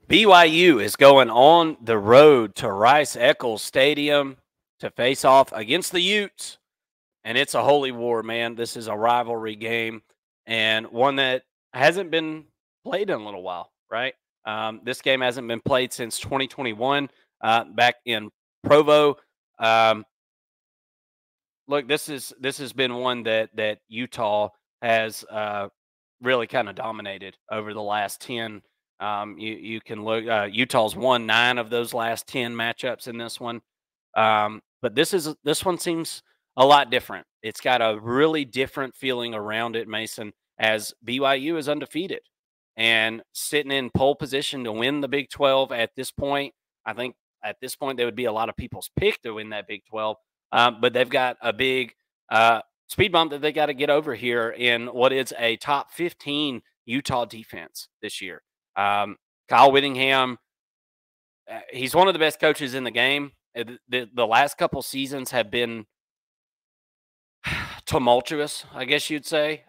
BYU is going on the road to Rice-Eccles Stadium to face off against the Utes, and it's a holy war, man. This is a rivalry game and one that hasn't been played in a little while, right? This game hasn't been played since 2021 back in Provo. Look, this has been one that Utah has really kind of dominated over the last 10. You can look. Utah's won 9 of those last 10 matchups in this one, but this one seems a lot different. It's got a really different feeling around it, Mason, as BYU is undefeated and sitting in pole position to win the Big 12 at this point. I think at this point there would be a lot of people's pick to win that Big 12, but they've got a big speed bump that they got to get over here in what is a top 15 Utah defense this year. Kyle Whittingham, he's one of the best coaches in the game. The last couple seasons have been tumultuous, I guess you'd say.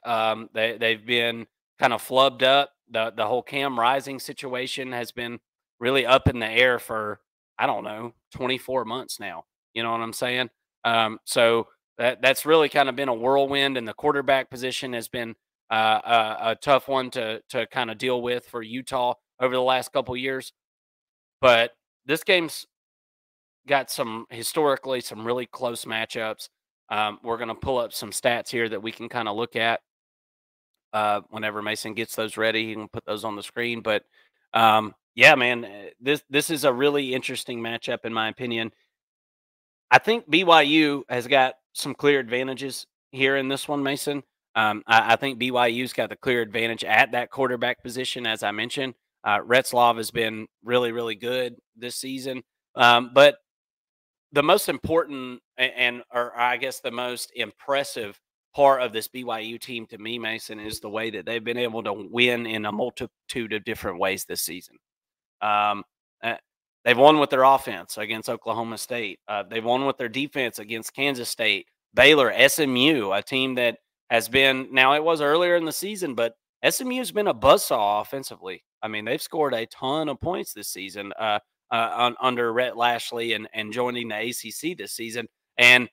They've been kind of flubbed up. The whole Cam Rising situation has been really up in the air for, I don't know, 24 months now. You know what I'm saying? So that's really kind of been a whirlwind, and the quarterback position has been a tough one to kind of deal with for Utah over the last couple years. But this game's got historically some really close matchups. We're going to pull up some stats here that we can kind of look at whenever Mason gets those ready. He can put those on the screen. But yeah, man, this is a really interesting matchup in my opinion. I think BYU has got some clear advantages here in this one, Mason. I think BYU's got the clear advantage at that quarterback position, as I mentioned. Retzlaff has been really, really good this season. But the most important or I guess the most impressive part of this BYU team to me, Mason, is the way that they've been able to win in a multitude of different ways this season. They've won with their offense against Oklahoma State. They've won with their defense against Kansas State, Baylor, SMU, a team that has been – now it was earlier in the season, but SMU's been a buzzsaw offensively. I mean, they've scored a ton of points this season under Rhett Lashley and joining the ACC this season. And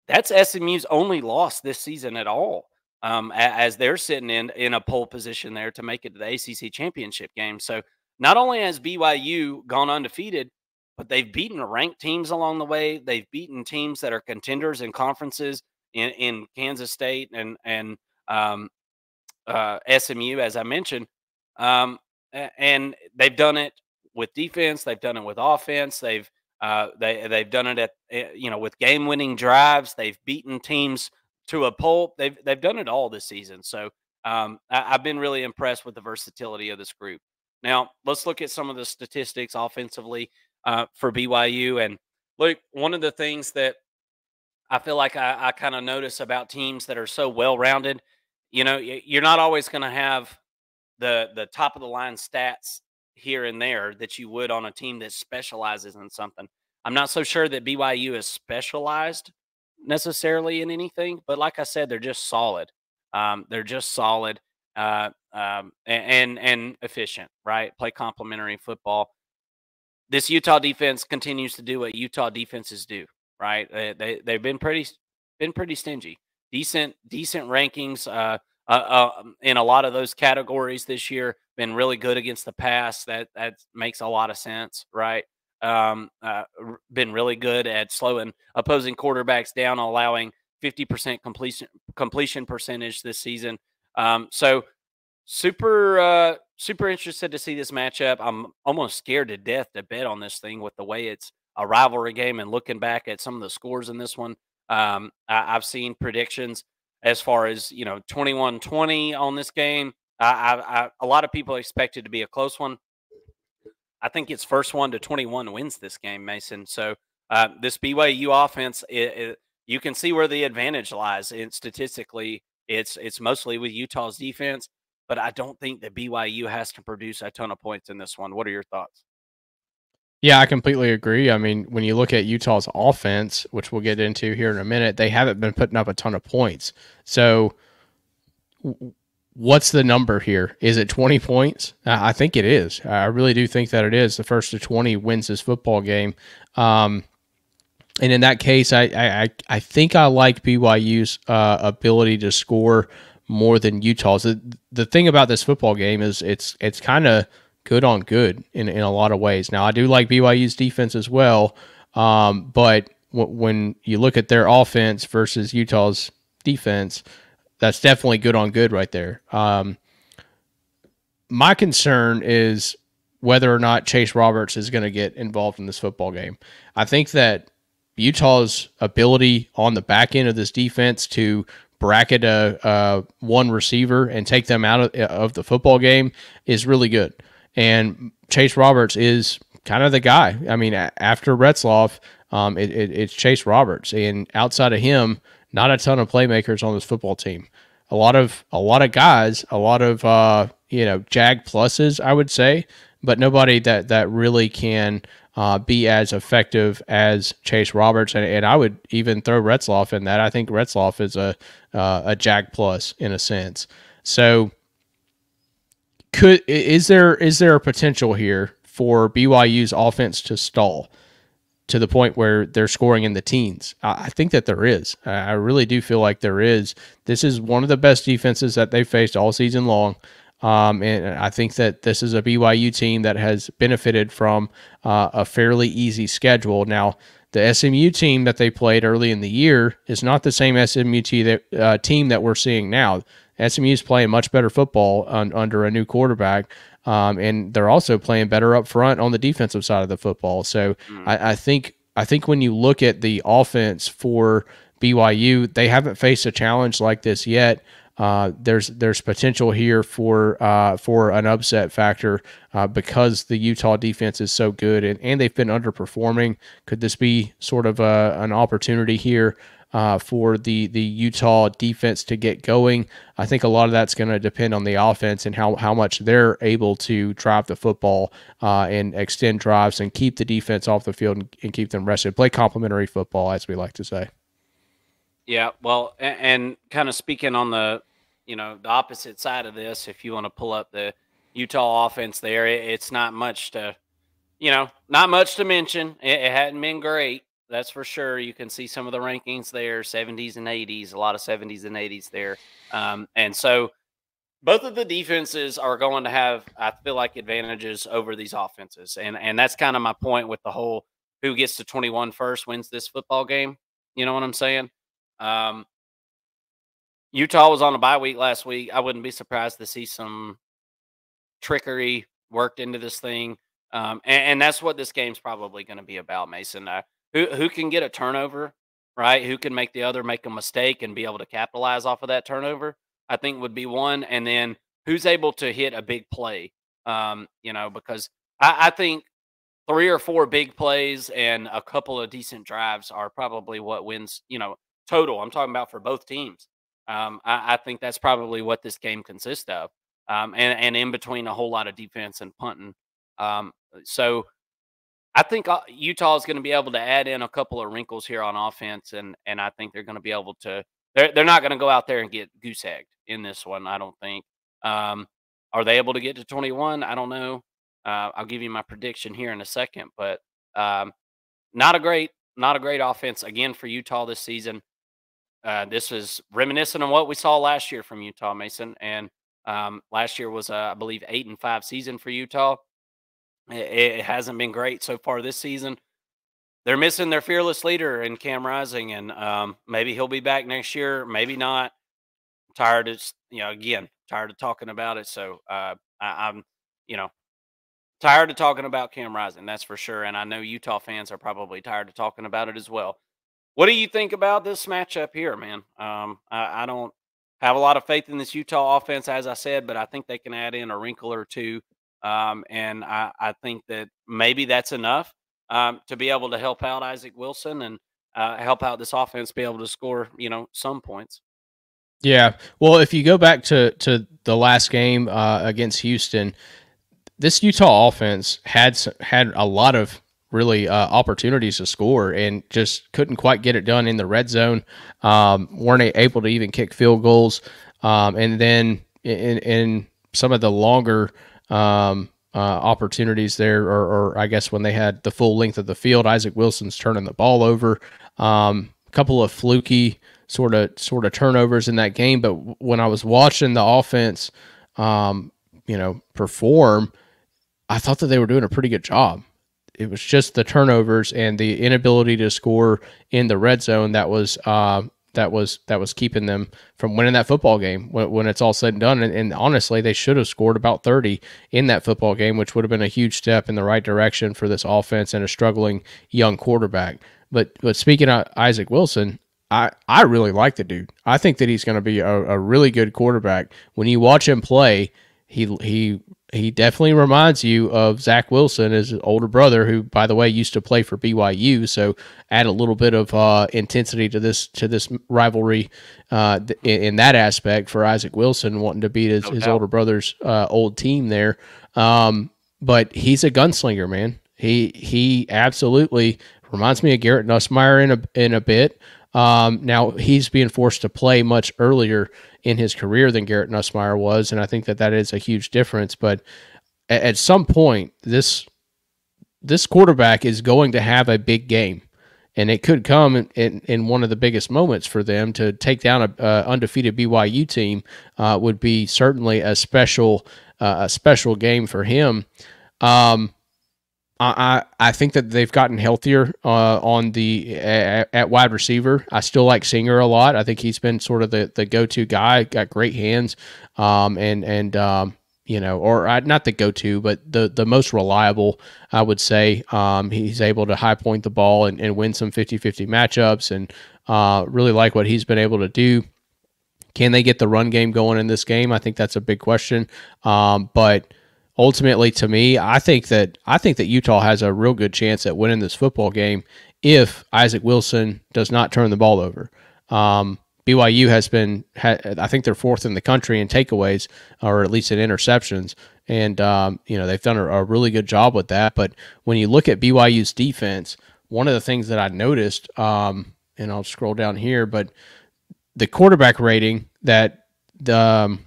that's SMU's only loss this season at all, as they're sitting in a pole position there to make it to the ACC championship game. So not only has BYU gone undefeated, but they've beaten ranked teams along the way. They've beaten teams that are contenders in conferences in Kansas State and SMU, as I mentioned. And they've done it with defense. They've done it with offense. They've done it at with game-winning drives. They've beaten teams to a pulp. They've done it all this season. So I've been really impressed with the versatility of this group. Now let's look at some of the statistics offensively for BYU. And look, one of the things that I feel like I kind of notice about teams that are so well-rounded, you're not always going to have the top of the line stats here and there that you would on a team that specializes in something. I'm not so sure that BYU is specialized necessarily in anything, but like I said, they're just solid. They're just solid and efficient, right? Play complementary football. This Utah defense continues to do what Utah defenses do, right? They've been pretty stingy. Decent rankings in a lot of those categories this year. Been really good against the pass. That makes a lot of sense, right? Been really good at slowing opposing quarterbacks down, allowing 50% completion percentage this season. So super interested to see this matchup. I'm almost scared to death to bet on this thing with the way it's a rivalry game and looking back at some of the scores in this one. I've seen predictions as far as 21-20 on this game. A lot of people expect it to be a close one. I think it's first one to 21 wins this game, Mason. So this BYU offense, you can see where the advantage lies. Statistically, it's mostly with Utah's defense, but I don't think that BYU has to produce a ton of points in this one. What are your thoughts? Yeah, I completely agree. I mean, when you look at Utah's offense, which we'll get into here in a minute, they haven't been putting up a ton of points. So what's the number here? Is it 20 points? I think it is. I really do think that it is. The first to 20 wins this football game. And in that case, I think I like BYU's ability to score more than Utah's. The thing about this football game is it's kind of good on good in a lot of ways. Now, I do like BYU's defense as well, but when you look at their offense versus Utah's defense, that's definitely good on good right there. My concern is whether or not Chase Roberts is going to get involved in this football game. I think that Utah's ability on the back end of this defense to bracket a one receiver and take them out of the football game is really good. And Chase Roberts is kind of the guy. I mean, after Retzloff, it's Chase Roberts, and outside of him, not a ton of playmakers on this football team. A lot of guys, a lot of Jag pluses, I would say, but nobody that really can be as effective as Chase Roberts, and I would even throw Retzloff in that. I think Retzloff is a Jag plus in a sense. So, is there a potential here for BYU's offense to stall to the point where they're scoring in the teens? I think that there is. I really do feel like there is. This is one of the best defenses that they've faced all season long. And I think that this is a BYU team that has benefited from a fairly easy schedule. Now, the SMU team that they played early in the year is not the same SMU team that we're seeing now. SMU is playing much better football under a new quarterback, and they're also playing better up front on the defensive side of the football. So I think when you look at the offense for BYU, they haven't faced a challenge like this yet. There's potential here for an upset factor because the Utah defense is so good and they've been underperforming. Could this be sort of an opportunity here for the Utah defense to get going? I think a lot of that's going to depend on the offense and how much they're able to drive the football and extend drives and keep the defense off the field and keep them rested. Play complementary football, as we like to say. Yeah, well, and kind of speaking on the opposite side of this, if you want to pull up the Utah offense there, it's not much to mention. It hadn't been great, that's for sure. You can see some of the rankings there, 70s and 80s, a lot of 70s and 80s there. And so both of the defenses are going to have, I feel like, advantages over these offenses. And that's kind of my point with the whole who gets to 21 first wins this football game. You know what I'm saying? Utah was on a bye week last week. I wouldn't be surprised to see some trickery worked into this thing. And that's what this game's probably going to be about, Mason. Who can get a turnover, right? Who can make the other make a mistake and be able to capitalize off of that turnover, I think would be one. And then who's able to hit a big play, because I think 3 or 4 big plays and a couple of decent drives are probably what wins, total. I'm talking about for both teams. I think that's probably what this game consists of. And in between a whole lot of defense and punting. So I think Utah is going to be able to add in a couple of wrinkles here on offense. And I think they're going to be able to, they're not going to go out there and get goose egged in this one, I don't think. Are they able to get to 21? I don't know. I'll give you my prediction here in a second, but not a great offense again for Utah this season. This is reminiscent of what we saw last year from Utah, Mason. And last year was, I believe, 8-5 season for Utah. It hasn't been great so far this season. They're missing their fearless leader in Cam Rising, and maybe he'll be back next year, maybe not. Tired of talking about it. So I'm tired of talking about Cam Rising, that's for sure. And I know Utah fans are probably tired of talking about it as well. What do you think about this matchup here, man? I don't have a lot of faith in this Utah offense, as I said, but I think they can add in a wrinkle or two. And I think that maybe that's enough to be able to help out Isaac Wilson and help out this offense be able to score, some points. Yeah. Well, if you go back to the last game against Houston, this Utah offense had a lot of really opportunities to score and just couldn't quite get it done in the red zone. Weren't able to even kick field goals. And then in some of the longer opportunities there, or I guess when they had the full length of the field, Isaac Wilson's turning the ball over. A couple of fluky sort of turnovers in that game, but when I was watching the offense, perform, I thought that they were doing a pretty good job. It was just the turnovers and the inability to score in the red zone that was keeping them from winning that football game when it's all said and done. And honestly, they should have scored about 30 in that football game, which would have been a huge step in the right direction for this offense and a struggling young quarterback. But speaking of Isaac Wilson, I really like the dude. I think that he's going to be a really good quarterback. When you watch him play, he definitely reminds you of Zach Wilson, his older brother, who, by the way, used to play for BYU. So add a little bit of intensity to this rivalry in that aspect for Isaac Wilson wanting to beat his older brother's old team there. But he's a gunslinger, man. He absolutely reminds me of Garrett Nussmeier in a bit. Now he's being forced to play much earlier in his career than Garrett Nussmeier was, and I think that is a huge difference. But at some point, this quarterback is going to have a big game, and it could come in one of the biggest moments for them. To take down a undefeated BYU team would be certainly a special game for him. I think that they've gotten healthier at wide receiver. I still like Singer a lot. I think he's been sort of the go-to guy. Got great hands, or not the go-to, but the most reliable, I would say. He's able to high point the ball and win some 50-50 matchups, and really like what he's been able to do. Can they get the run game going in this game? I think that's a big question. But ultimately, to me, I think that Utah has a real good chance at winning this football game if Isaac Wilson does not turn the ball over. BYU I think they're fourth in the country in takeaways, or at least in interceptions, and they've done a really good job with that. But when you look at BYU's defense, one of the things that I noticed, and I'll scroll down here, but the quarterback rating that they've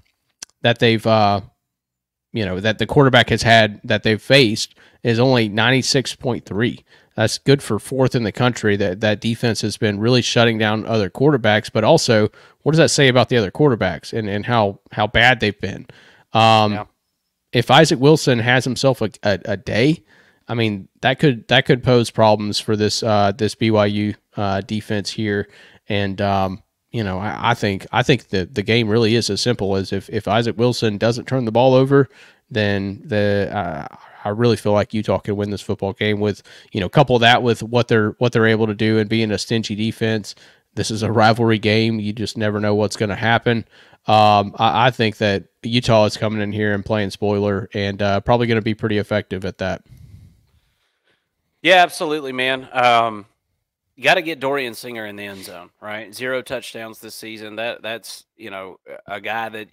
that the quarterback has had that they've faced is only 96.3. That's good for fourth in the country. That defense has been really shutting down other quarterbacks, but also, what does that say about the other quarterbacks and how bad they've been? If Isaac Wilson has himself a day, I mean, that could pose problems for this BYU defense here. And I think that the game really is as simple as if Isaac Wilson doesn't turn the ball over, then I really feel like Utah can win this football game. With couple that with what they're able to do and being a stingy defense. This is a rivalry game. You just never know what's going to happen. I think that Utah is coming in here and playing spoiler, and probably going to be pretty effective at that. Yeah, absolutely, man. You got to get Dorian Singer in the end zone, right? 0 touchdowns this season. That's a guy that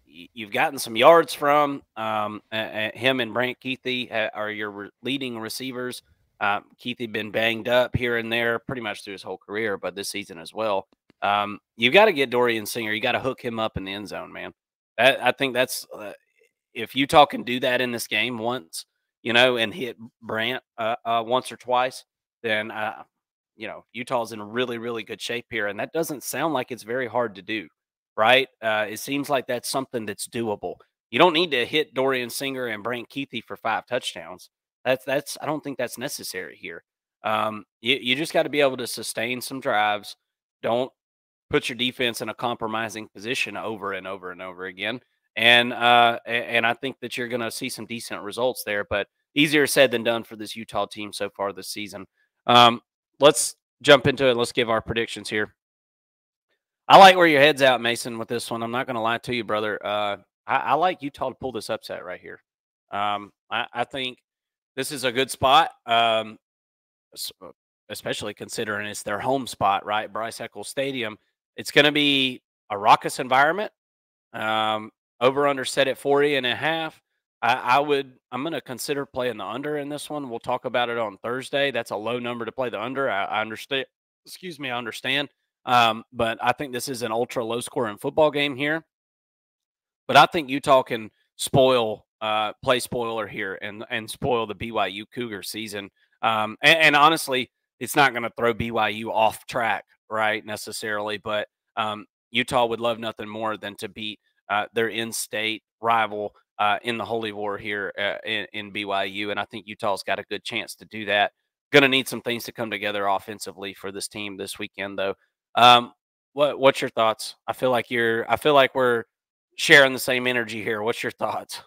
you've gotten some yards from. Him and Brant Keithy are your leading receivers. Keithy been banged up here and there pretty much through his whole career, but this season as well. You got to get Dorian Singer. You got to hook him up in the end zone, man. I think that's if Utah can do that in this game once, and hit Brant once or twice, then Utah's in really, really good shape here, and that doesn't sound like it's very hard to do, right? It seems like that's something that's doable. You don't need to hit Dorian Singer and Brant Keithy for 5 touchdowns. I don't think that's necessary here. You just got to be able to sustain some drives. Don't put your defense in a compromising position over and over and over again. And I think that you're going to see some decent results there, but easier said than done for this Utah team so far this season. Let's jump into it. Let's give our predictions here. I like where your head's at, Mason, with this one. I'm not going to lie to you, brother. I like Utah to pull this upset right here. I think this is a good spot, especially considering it's their home spot, right? Bryce Eccles Stadium. It's going to be a raucous environment. Over under set at 40.5. I'm going to consider playing the under in this one. We'll talk about it on Thursday. That's a low number to play the under. I understand. Excuse me, I understand. But I think this is an ultra low scoring football game here. But I think Utah can play spoiler here and spoil the BYU Cougar season. And honestly, it's not going to throw BYU off track, right, necessarily. But Utah would love nothing more than to beat their in-state rival in the Holy War here in BYU. And I think Utah's got a good chance to do that. Going to need some things to come together offensively for this team this weekend, though. What's your thoughts? I feel like we're sharing the same energy here. What's your thoughts?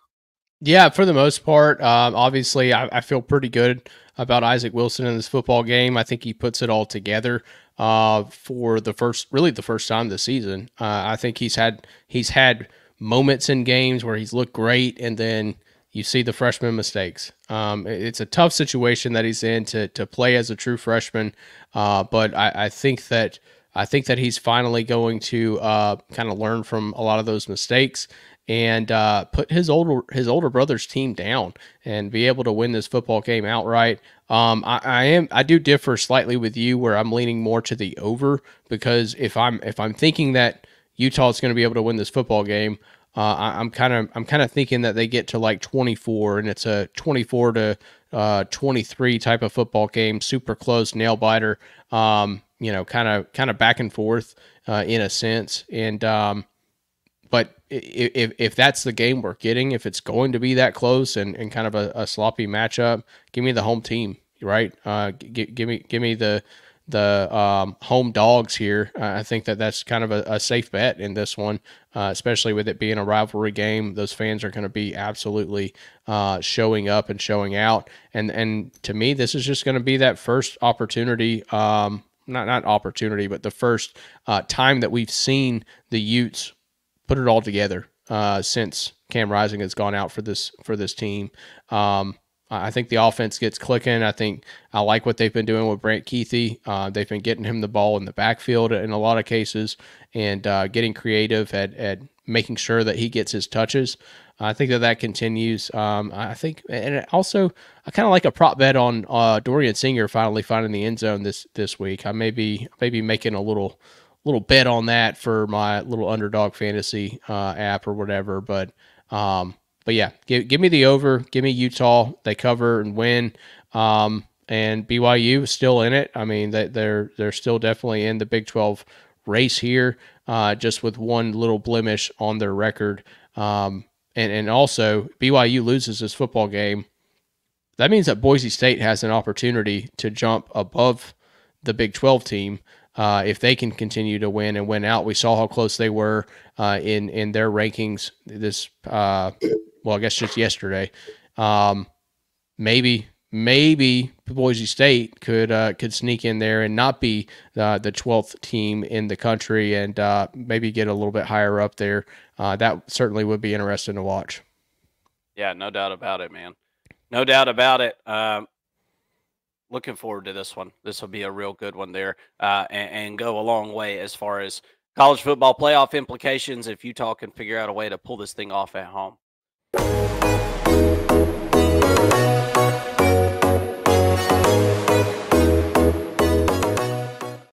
Yeah, for the most part, obviously, I feel pretty good about Isaac Wilson in this football game. I think he puts it all together for the first time this season. I think he's had moments in games where he's looked great, and then you see the freshman mistakes. It's a tough situation that he's in to play as a true freshman, but I think that he's finally going to kind of learn from a lot of those mistakes and put his older brother's team down and be able to win this football game outright. I do differ slightly with you, where I'm leaning more to the over, because if I'm thinking that Utah is going to be able to win this football game, I'm kind of thinking that they get to like 24, and it's a 24 to 23 type of football game, super close, nail biter. Kind of back and forth in a sense, and but if that's the game we're getting, if it's going to be that close and kind of a sloppy matchup, give me the home team, right? Give me the home dogs here. I think that's kind of a safe bet in this one, especially with it being a rivalry game. Those fans are going to be absolutely showing up and showing out, and to me, this is just going to be that first opportunity. Not opportunity, but the first time that we've seen the Utes put it all together since Cam Rising has gone out for this team. I think the offense gets clicking. I like what they've been doing with Brant Keithy. They've been getting him the ball in the backfield in a lot of cases, and getting creative at making sure that he gets his touches. I think that continues. I think, and also I kind of like a prop bet on Dorian Singer finally finding the end zone this week. I may be making a little bet on that for my little underdog fantasy app or whatever. But yeah, give me the over. Give me Utah. They cover and win. And BYU is still in it. I mean, they're still definitely in the Big 12 race here, just with one little blemish on their record. And also, BYU loses this football game. That means that Boise State has an opportunity to jump above the Big 12 team if they can continue to win and win out. We saw how close they were in their rankings this, I guess just yesterday. Maybe Boise State could sneak in there and not be the 12th team in the country, and maybe get a little bit higher up there. That certainly would be interesting to watch. Yeah, no doubt about it, man. No doubt about it. Looking forward to this one. This will be a real good one there, and go a long way as far as college football playoff implications if Utah can figure out a way to pull this thing off at home.